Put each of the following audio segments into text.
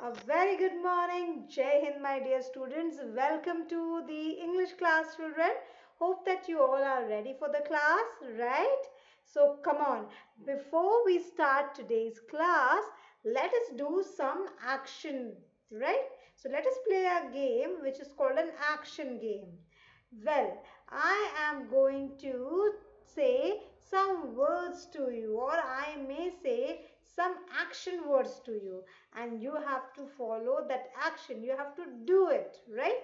A very good morning. Jai Hind, my dear students. Welcome to the English class, children. Hope that you all are ready for the class, right? So, come on. Before we start today's class, let us do some action, right? So, let us play a game which is called an action game. Well, I am going to say some words to you, or I may say some action words to you, and you have to follow that action. You have to do it, right?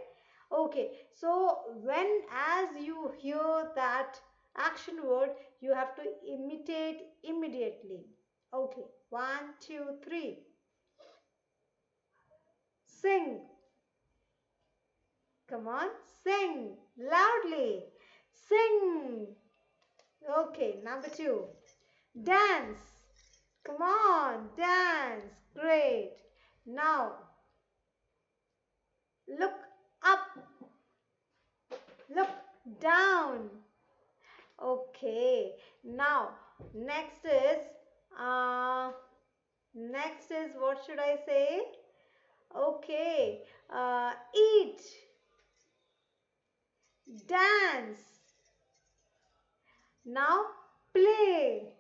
Okay, so when as you hear that action word, you have to imitate immediately. Okay, one, two, three. Sing. Come on, sing loudly. Sing. Okay, number two. Dance. Come on, dance. Great. Now, look up. Look down. Okay. Now, next is, uh, next is, what should I say? Okay. Eat. Dance. Now, play.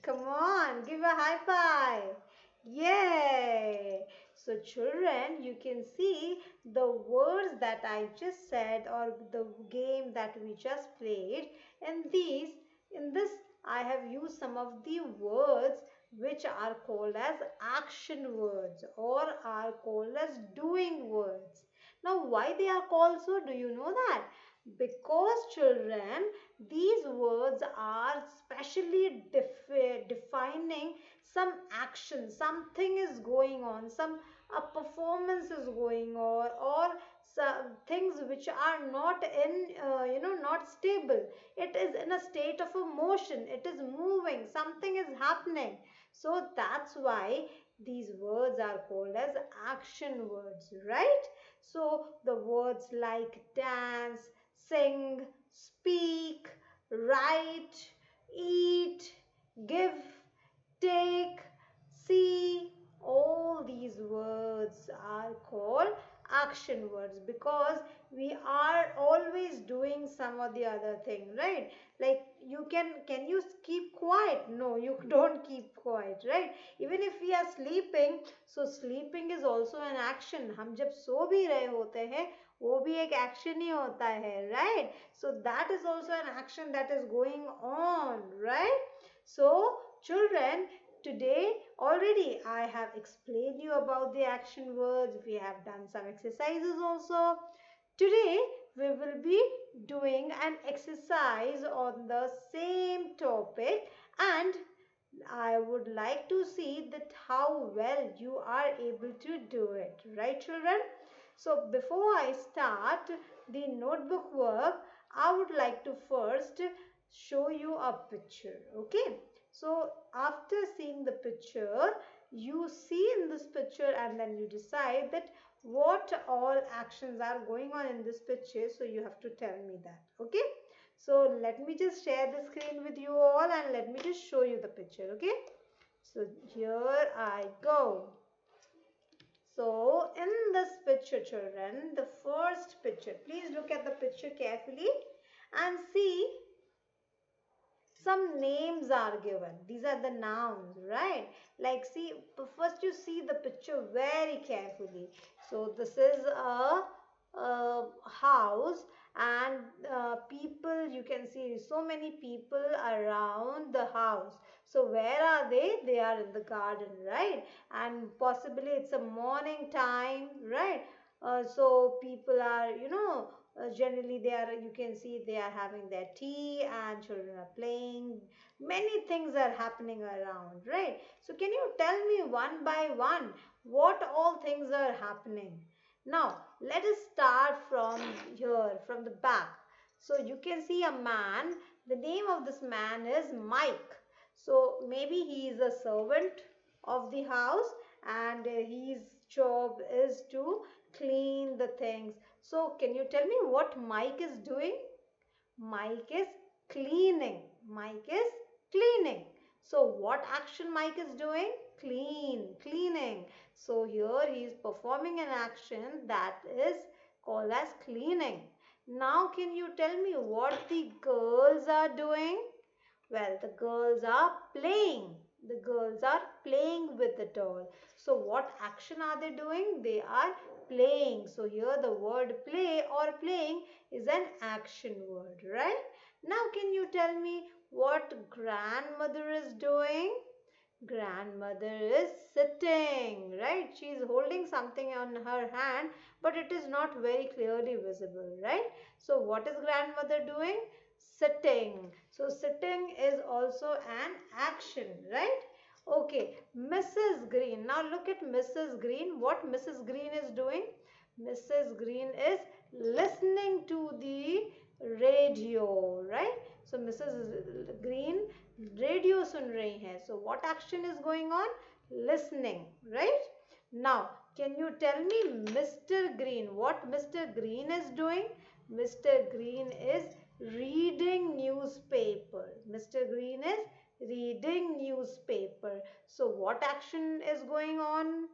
Come on, give a high five. Yay! So children, you can see the words that I just said or the game that we just played. In this, I have used some of the words which are called as action words or are called as doing words. Now, why they are called so? Do you know that? Because children, these words are specially defining some action, something is going on, some a performance is going on, or some things which are not in, not stable. It is in a state of emotion. It is moving. Something is happening. So that's why these words are called as action words, right? So the words like dance, sing, speak, write, eat, give, take, see, all these words are called action words because we are always doing some or the other thing, right? Like can you keep quiet? No, you don't keep quiet, right? Even if we are sleeping, so sleeping is also an action. हम जब सो भी रहे होते हैं वो भी एक action ही होता है, right? So that is also an action that is going on, right? So children, today already I have explained you about the action words. We have done some exercises also. Today we will be doing an exercise on the same topic, and I would like to see that how well you are able to do it, right children? So before I start the notebook work, I would like to first show you a picture, okay? So after seeing the picture, you see in this picture and then you decide that what all actions are going on in this picture. So you have to tell me that, okay? So let me just share the screen with you all and let me just show you the picture, okay? So here I go. So in this picture children, the first picture, please look at the picture carefully and see some names are given. These are the nouns, right? Like see, first you see the picture very carefully. So this is a house and people, you can see so many people around the house. So where are they? They are in the garden, right? And possibly it's a morning time, right? So people are, generally they are, you can see they are having their tea and children are playing. Many things are happening around, right? So can you tell me one by one what all things are happening? Now let us start from here, from the back. So you can see a man. The name of this man is Mike. So maybe he is a servant of the house and his job is to clean the things. So can you tell me what Mike is doing? Mike is cleaning. Mike is cleaning. So what action Mike is doing? cleaning. So here he is performing an action that is called as cleaning. Now can you tell me what the girls are doing? Well, the girls are playing. The girls are playing with the doll. So what action are they doing? They are playing. So here the word play or playing is an action word, right? Now can you tell me what grandmother is doing? Grandmother is sitting, right? She is holding something on her hand, but it is not very clearly visible, right? So what is grandmother doing? Sitting. So sitting is also an action, right? Okay, Mrs. Green. Now look at Mrs. Green. What Mrs. Green is doing? Mrs. Green is listening to the radio, right? So Mrs. Green radio सुन रही हैं. So what action is going on? Listening, right? Now can you tell me Mr. Green, what Mr. Green is doing? Mr. Green is reading newspaper. Mr. Green is reading newspaper. So what action is going on?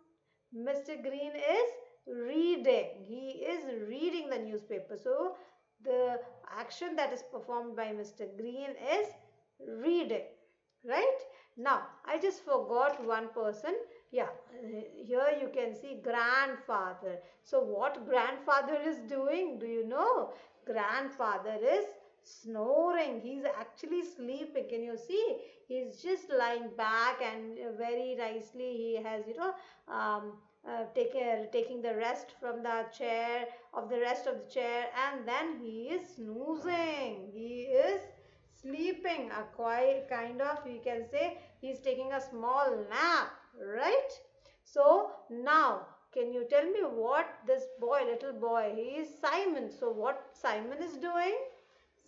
Mr. Green is reading. He is reading the newspaper. So the action that is performed by Mr. Green is reading, right? Now I just forgot one person. Yeah, here you can see grandfather. So what grandfather is doing? Do you know? Grandfather is snoring. He's actually sleeping. Can you see? He's just lying back and very nicely he has, taking the rest from the chair, of the rest of the chair, and then he is snoozing. He is sleeping, a quiet kind of, you can say he's taking a small nap, right? So now can you tell me what this boy, little boy, he is Simon. So what Simon is doing?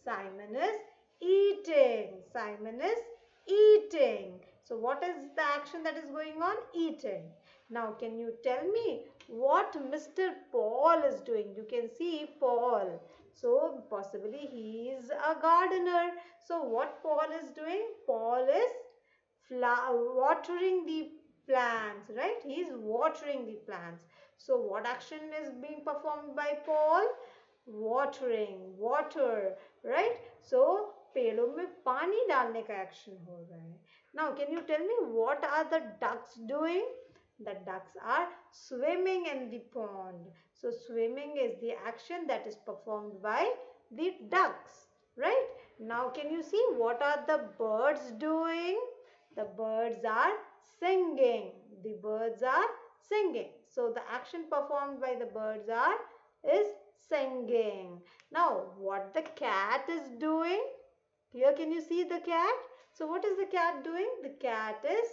Simon is eating. Simon is eating. So what is the action that is going on? Eating. Now can you tell me what Mr. Paul is doing? You can see Paul. So possibly he is a gardener. So what Paul is doing? Paul is watering the plants, right? He is watering the plants. So what action is being performed by Paul? Watering, water, right? So पेड़ों में पानी डालने का action हो रहा है. Now can you tell me what are the ducks doing? The ducks are swimming in the pond. So swimming is the action that is performed by the ducks, right? Now can you see what are the birds doing? The birds are singing. The birds are singing. So the action performed by the birds is singing. Now what the cat is doing? Here can you see the cat? So what is the cat doing? The cat is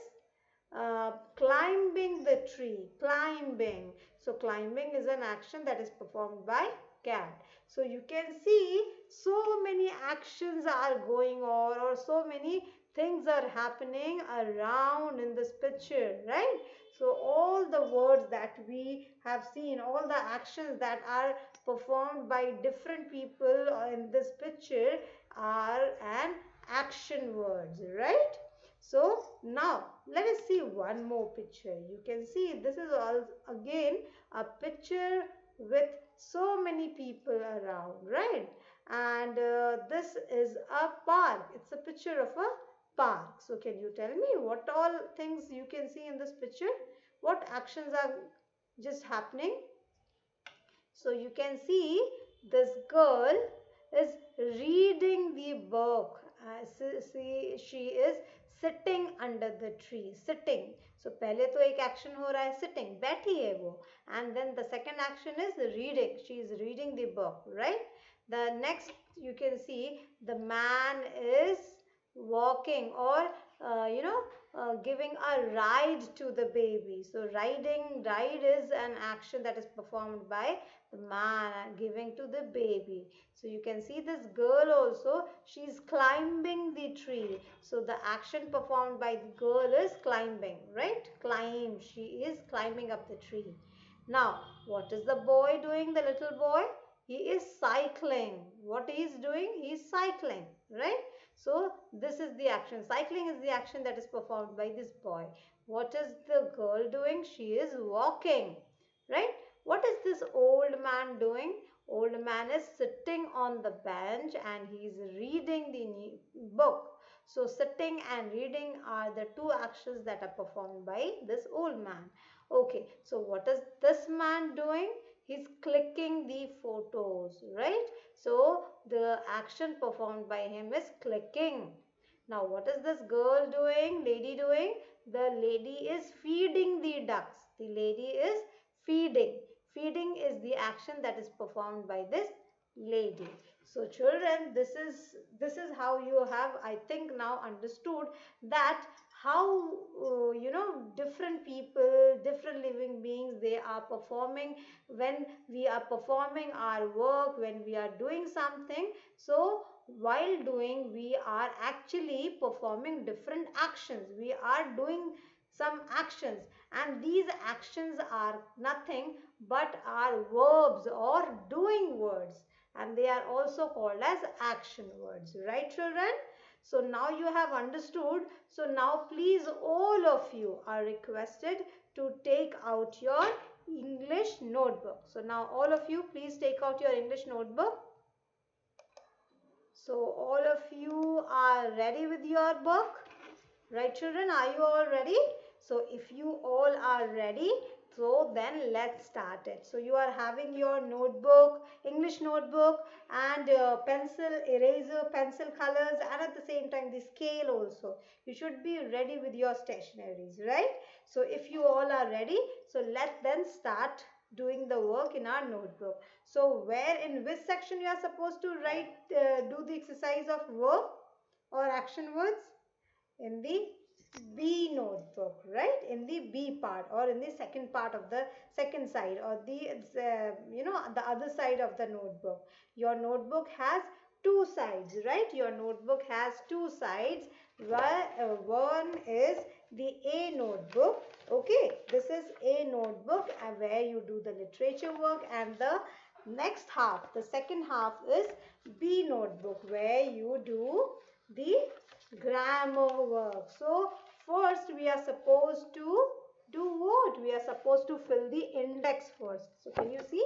climbing the tree. Climbing. So climbing is an action that is performed by cat. So you can see so many actions are going on, or so many things are happening around in this picture, right? So all the words that we have seen, all the actions that are performed by different people in this picture are an action words, right? So now let us see one more picture. You can see this is all again a picture with so many people around, right? And this is a park. It's a picture of a park. So can you tell me what all things you can see in this picture? What actions are just happening? So you can see this girl is reading the book. See, she is sitting under the tree. Sitting. So पहले तो एक action हो रहा है sitting. बैठी है वो. And then the second action is reading. She is reading the book, right? The next you can see the man is walking, or giving a ride to the baby. So ride is an action that is performed by the man giving to the baby. So you can see this girl also, she is climbing the tree. So the action performed by the girl is climbing, right? Climb. She is climbing up the tree. Now what is the boy doing? The little boy, he is cycling. What he is doing? He is cycling, right? So this is the action. Cycling is the action that is performed by this boy. What is the girl doing? She is walking, right? What is this old man doing? Old man is sitting on the bench and he is reading the book. So sitting and reading are the two actions that are performed by this old man. Okay, so what is this man doing? He's clicking the photos, right? So the action performed by him is clicking. Now what is this girl doing, lady doing? The lady is feeding the ducks. The lady is feeding. Feeding is the action that is performed by this lady. So children, this is how you have, I think, now understood that how different people, different living beings, they are performing when we are performing our work, when we are doing something. So while doing, we are actually performing different actions. We are doing some actions, and these actions are nothing but are verbs or doing words, and they are also called as action words, right children? So now you have understood. So now please, all of you are requested to take out your English notebook. So now all of you, please take out your English notebook. So all of you are ready with your book, right children? Are you all ready? So if you all are ready, so then let's start it. So you are having your notebook, English notebook, and pencil, eraser, pencil colors, and at the same time the scale also. You should be ready with your stationaries, right? So if you all are ready, so let's then start doing the work in our notebook. So where, in which section you are supposed to write, do the exercise of verb or action words? In the B notebook, right? In the B part, or in the second part of the second side, or the other side of the notebook. Your notebook has two sides, right? Your notebook has two sides. One is the A notebook. Okay, this is A notebook, where you do the literature work, and the next half, the second half, is B notebook, where you do the grammar work. So first we are supposed to do what? We are supposed to fill the index first. So can you see?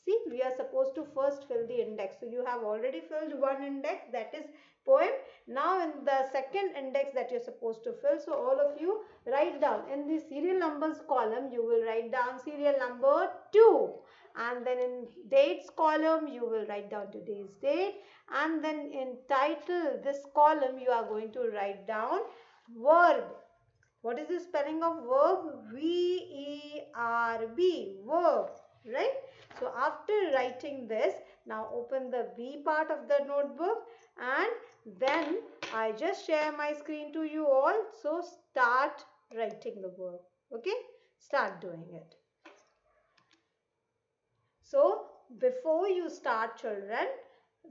See, we are supposed to first fill the index. So you have already filled one index, that is poem. Now in the second index that you're supposed to fill, so all of you write down in the serial numbers column, you will write down serial number 2, and then in dates column you will write down today's date, and then in title, this column, you are going to write down verb. What is the spelling of verb? V-E-R-B, verb, right? So after writing this, now open the B part of the notebook, and then I just share my screen to you all. So start writing the verb, okay? Start doing it. So before you start, children,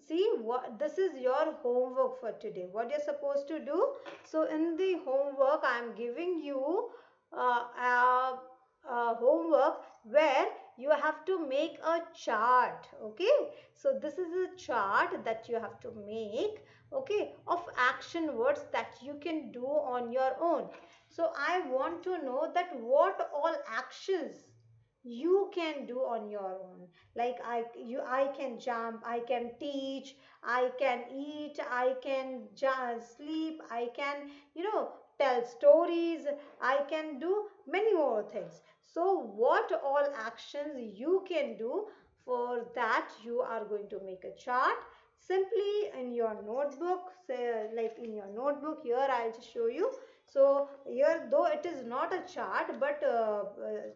see, what this is your homework for today. What you're supposed to do. So in the homework, I am giving you a homework where you have to make a chart. Okay. So this is a chart that you have to make. Okay, of action words that you can do on your own. So I want to know that what all actions you can do on your own. Like I can jump, I can teach, I can eat, I can sleep, I can tell stories, I can do many more things. So what all actions you can do? For that you are going to make a chart simply in your notebook. Say, like in your notebook, here I'll just show you. So here, though it is not a chart, but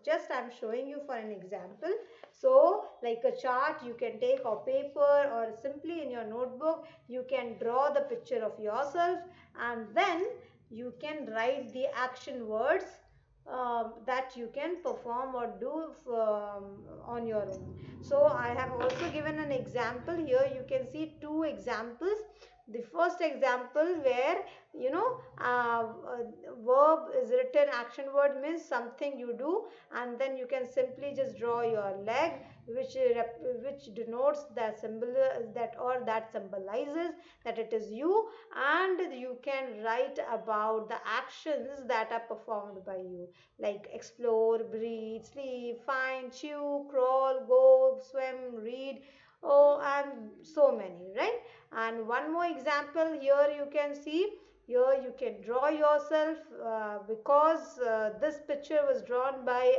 just I'm showing you for an example. So like a chart, you can take a paper, or simply in your notebook, you can draw the picture of yourself, and then you can write the action words that you can perform or do on your own. So I have also given an example here. You can see two examples. The first example where verb is written, action word means something you do, and then you can simply just draw your leg, which denotes that symbol, that symbolizes that it is you, and you can write about the actions that are performed by you, like explore, breathe, sleep, find, chew, crawl, go, swim, read, oh, and so many, right? And one more example here you can see. Here you can draw yourself, because this picture was drawn by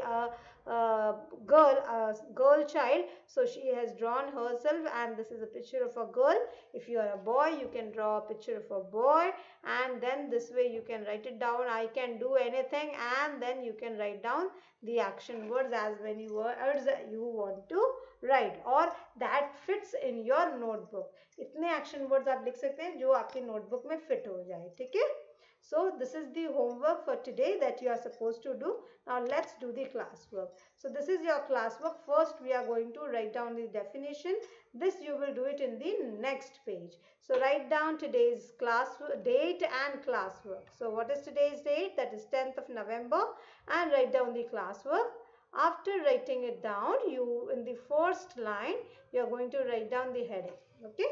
a girl child. So she has drawn herself, and this is a picture of a girl. If you are a boy, you can draw a picture of a boy, and then this way you can write it down. I can do anything, and then you can write down the action words as many words you want to write, or that fits in your notebook. इतने action words आप लिख सकते हैं जो आपकी notebook में fit हो जाए, ठीक है? So this is the homework for today that you are supposed to do. Now let's do the classwork. So this is your classwork. First we are going to write down the definition. This you will do it in the next page. So write down today's class date and classwork. So what is today's date? That is 10th of November, and write down the classwork. After writing it down, you in the first line you are going to write down the heading. Okay?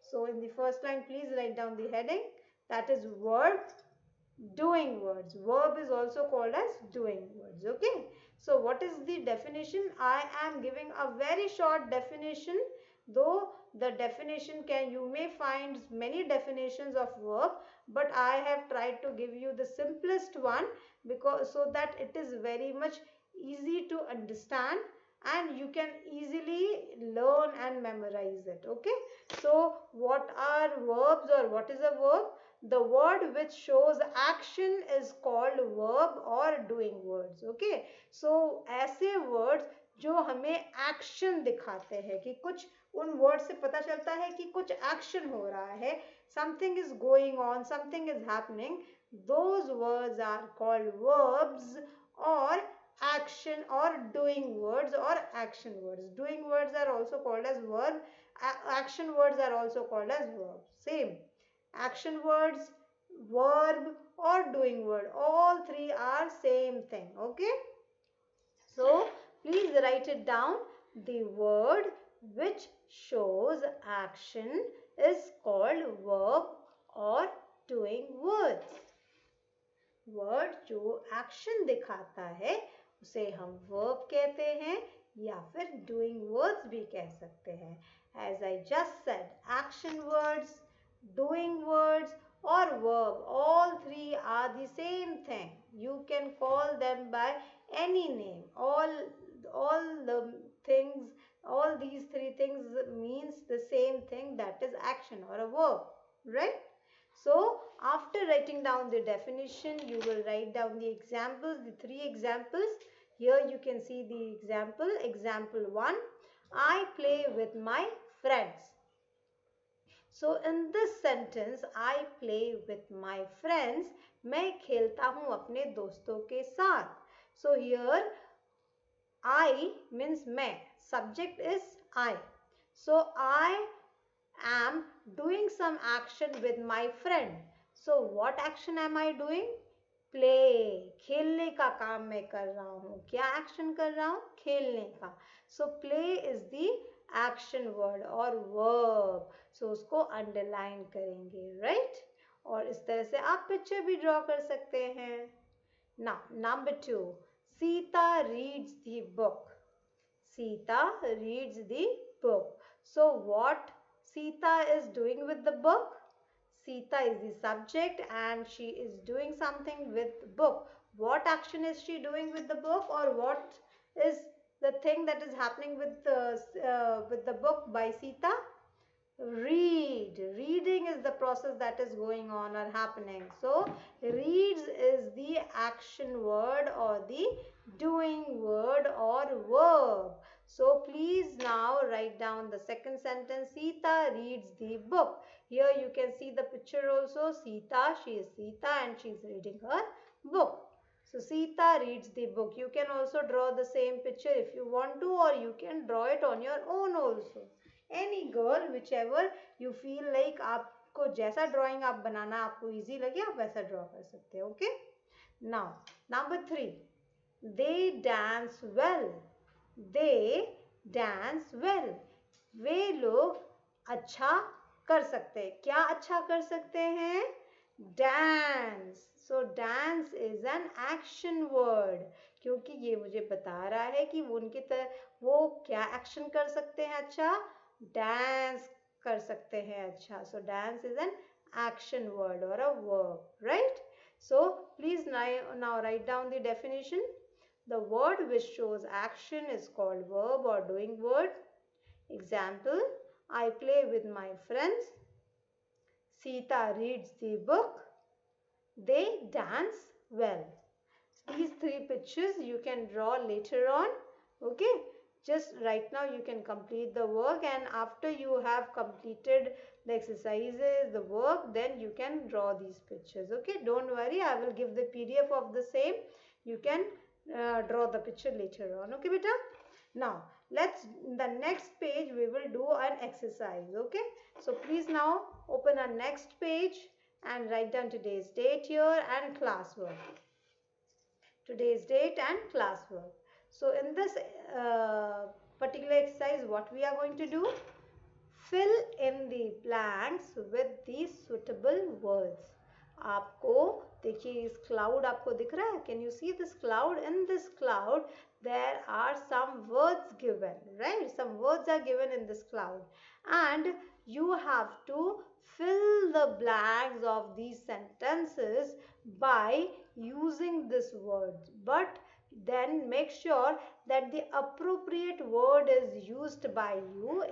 So in the first line, please write down the heading. That is verb, doing words. Verb is also called as doing words. Okay. So what is the definition? I am giving a very short definition. Though the definition you may find many definitions of verb, but I have tried to give you the simplest one, because so that it is very much easy to understand and you can easily learn and memorize it. Okay. So what are verbs, or what is a verb? The word which shows action is called verb or doing words. Okay. So ऐसे words जो हमें action दिखाते हैं, कि कुछ उन words से पता चलता है कि कुछ action हो रहा है, something is going on, something is happening, those words are called verbs or action or doing words or action words. Doing words are also called as verb. Action words are also called as verbs. Same. Action words, verb or doing word. All three are same thing. Okay. So please write it down. The word which shows action is called verb or doing words. Word जो action दिखाता है उसे हम verb कहते हैं, या फिर doing words भी कह सकते हैं. As I just said, action words, doing words और verb, all three are the same thing. You can call them by any name. All the things, all these three things means the same thing, that is action or a verb, right? So after writing down the definition, you will write down the examples, the three examples. Here you can see the example. Example 1, I play with my friends. So in this sentence, I play with my friends, मैं खेलता हूँ अपने दोस्तों के साथ. So here I means मैं, subject is I. So I am doing some action with my friend. So what action am I doing? Play. खेलने का काम मैं कर रहा हूँ. क्या action कर रहा हूँ? खेलने का. So play is the action word or verb. So उसको underline करेंगे, right? और इस तरह से आप picture भी draw कर सकते हैं. Now number 2, Sita reads the book. Sita reads the book. So what Sita is doing with the book? Sita is the subject and she is doing something with the book. What action is she doing with the book, or what is the thing that is happening with the book by Sita? Read. Reading is the process that is going on or happening. So reads is the action word or the doing word or verb. So please now write down the second sentence. Sita reads the book. Here you can see the picture also. Sita, she is Sita and she is reading her book. So Sita reads the book. You can also draw the same picture if you want to, or you can draw it on your own also. Any girl, whichever you feel like आप आपको जैसा drawing आप बनाना आपको easy लगे आप वैसा draw कर सकते हो. ओके, नाउ नंबर 3, दे डांस वेल. दे डांस वेल. वे लोग अच्छा कर सकते हैं. क्या अच्छा कर सकते हैं? Dance. So dance is an action word, क्योंकि ये मुझे बता रहा है कि वो क्या एक्शन कर सकते हैं? अच्छा, डांस कर सकते हैं. अच्छा, सो dance is an action word or a verb, right? So please now write down the definition. The word which shows action is called verb or doing word. Example, I play with my friends. Sita reads the book. They dance well. These 3 pictures you can draw later on. Okay, just right now you can complete the work, and after you have completed the exercises, the work, then you can draw these pictures. Okay, don't worry, I will give the PDF of the same. You can draw the picture later on. Okay beta, now let's, the next page we will do an exercise. Okay, so please now open our next page and write down today's date here and classwork. Today's date and classwork. So in this particular exercise, what we are going to do? Fill in the blanks with the suitable words. आपको देखिए इस cloud आपको दिख रहा है? Can you see this cloud? In this cloud there are some words given, right? Some words are given in this cloud, and you have to fill the blanks of these sentences by using this word, but then make sure that the appropriate word is used by you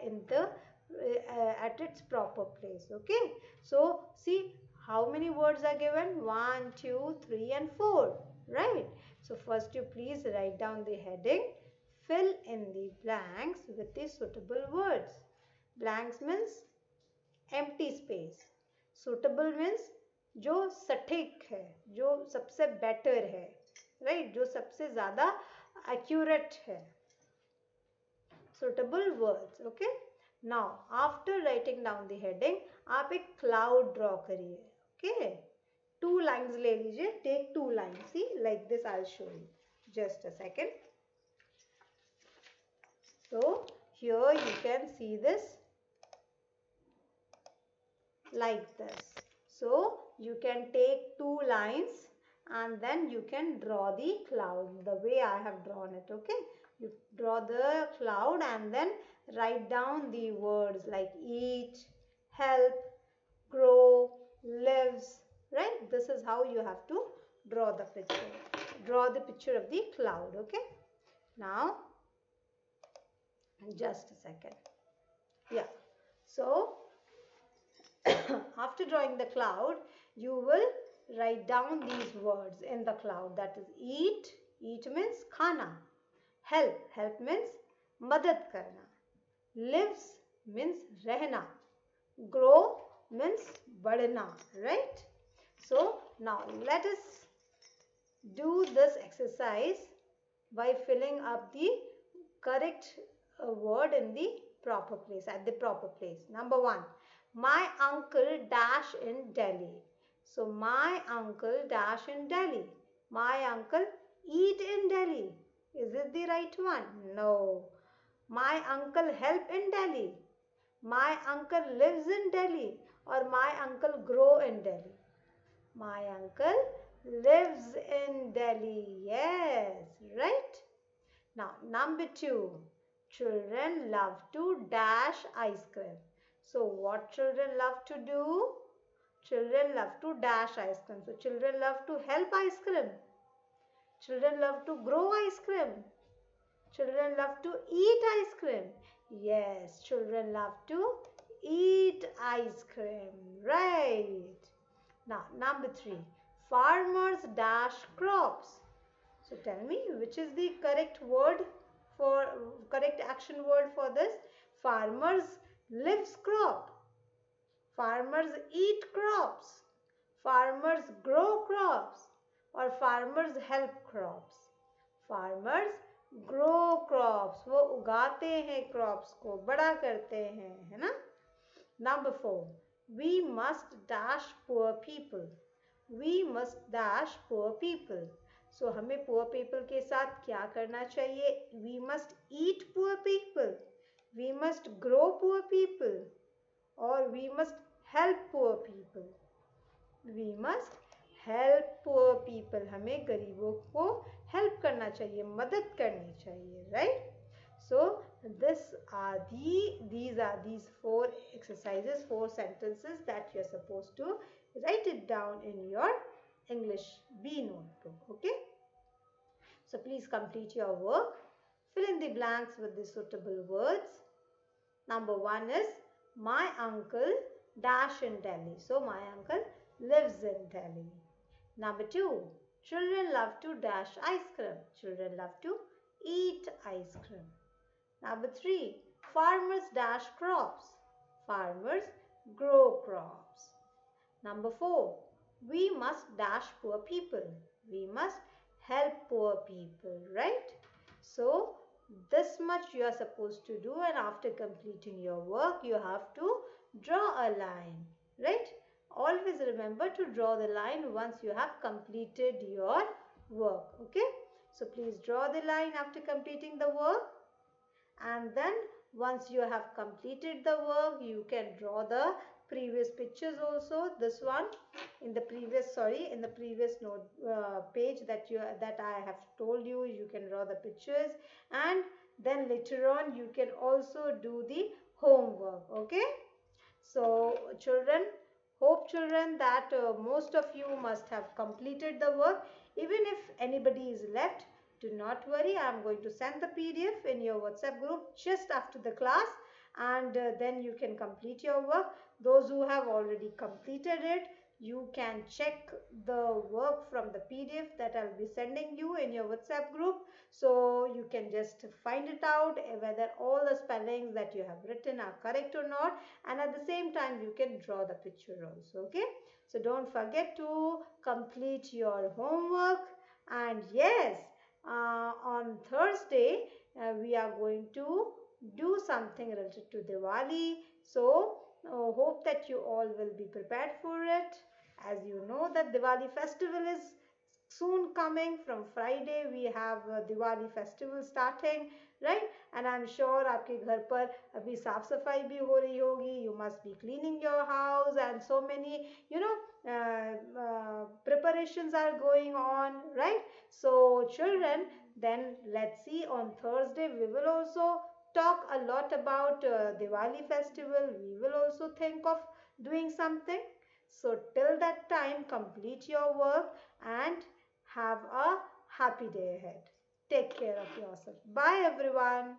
in the at its proper place. Okay, so see how many words are given? 1, 2, 3 and 4, right? So first you please write down the heading, fill in the blanks with the suitable words. Blanks means empty space. Suitable means जो सटीक है, जो सबसे better है, right, जो सबसे ज्यादा accurate है. Suitable words. Okay, now after writing down the heading आप एक cloud draw करिए. Okay, 2 lines ले लीजिए. Take 2 lines. See, like this I'll show you. Just a second. So here you can see this like this. So you can take 2 lines and then you can draw the cloud the way I have drawn it. Okay, you draw the cloud and then write down the words like eat, help, grow, lives, right? This is how you have to draw the picture. Draw the picture of the cloud. Okay, now just a second. Yeah, so after drawing the cloud, you will write down these words in the cloud. That is eat. Eat means khana. Help. Help means madad karna. Lives means rehna. Grow means badna. Right? So now let us do this exercise by filling up the correct word in the proper place, at the proper place. Number 1. My uncle dash in Delhi. So my uncle dash in Delhi. My uncle eat in Delhi. Is it the right one? No. My uncle help in Delhi. My uncle lives in Delhi. Or my uncle grow in Delhi. My uncle lives in Delhi. Yes, right? Now, number 2. Children love to dash ice cream. So, what children love to do? Children love to dash ice cream. So, children love to help ice cream. Children love to grow ice cream. Children love to eat ice cream. Yes, children love to eat ice cream. Right. Now, number 3. Farmers dash crops. So, tell me which is the correct word for correct action word for this? Farmers lives crop. Farmers eat crops. Farmers grow crops. Or farmers help crops. Farmers grow crops. वो उगाते हैं crops को, बड़ा करते हैं, है ना? Number 4. We must dash poor people. We must dash poor people. So हमें poor people के साथ क्या करना चाहिए? We must eat poor people. We must grow poor people. Or we must help poor people. We must help poor people. हमें गरीबों को help करना चाहिए, मदद करनी चाहिए, right? So these are these four exercises, four sentences that you're supposed to write it down in your English B notebook. Okay. So please complete your work. Fill in the blanks with the suitable words. Number 1 is my uncle dash in Delhi. So my uncle lives in Delhi. Number 2, children love to dash ice cream. Children love to eat ice cream. Number 3, farmers dash crops. Farmers grow crops. Number 4, we must dash poor people. We must help poor people, right? So, this much you are supposed to do, and after completing your work, you have to draw a line, right? Always remember to draw the line once you have completed your work, okay? So, please draw the line after completing the work, and then once you have completed the work, you can draw the previous pictures also. This one in the previous note page that I have told you, you can draw the pictures, and then later on you can also do the homework. Okay, so children that most of you must have completed the work. Even if anybody is left, do not worry, I am going to send the PDF in your WhatsApp group just after the class, and then you can complete your work. Those who have already completed it, you can check the work from the PDF that I'll be sending you in your WhatsApp group. So you can just find it out whether all the spellings that you have written are correct or not, and at the same time you can draw the picture also. Okay, so don't forget to complete your homework. And yes, on Thursday we are going to do something related to Diwali. So hope that you all will be prepared for it. As you know that Diwali festival is soon coming. From Friday we have Diwali festival starting, right? And I'm sure आपके घर पर अभी साफ सफाई भी हो रही होगी. You must be cleaning your house, and so many preparations are going on, right? So children, then let's see, on Thursday we will also talk a lot about Diwali festival. We will also think of doing something. So till that time, complete your work and have a happy day ahead. Take care of yourself. Bye everyone.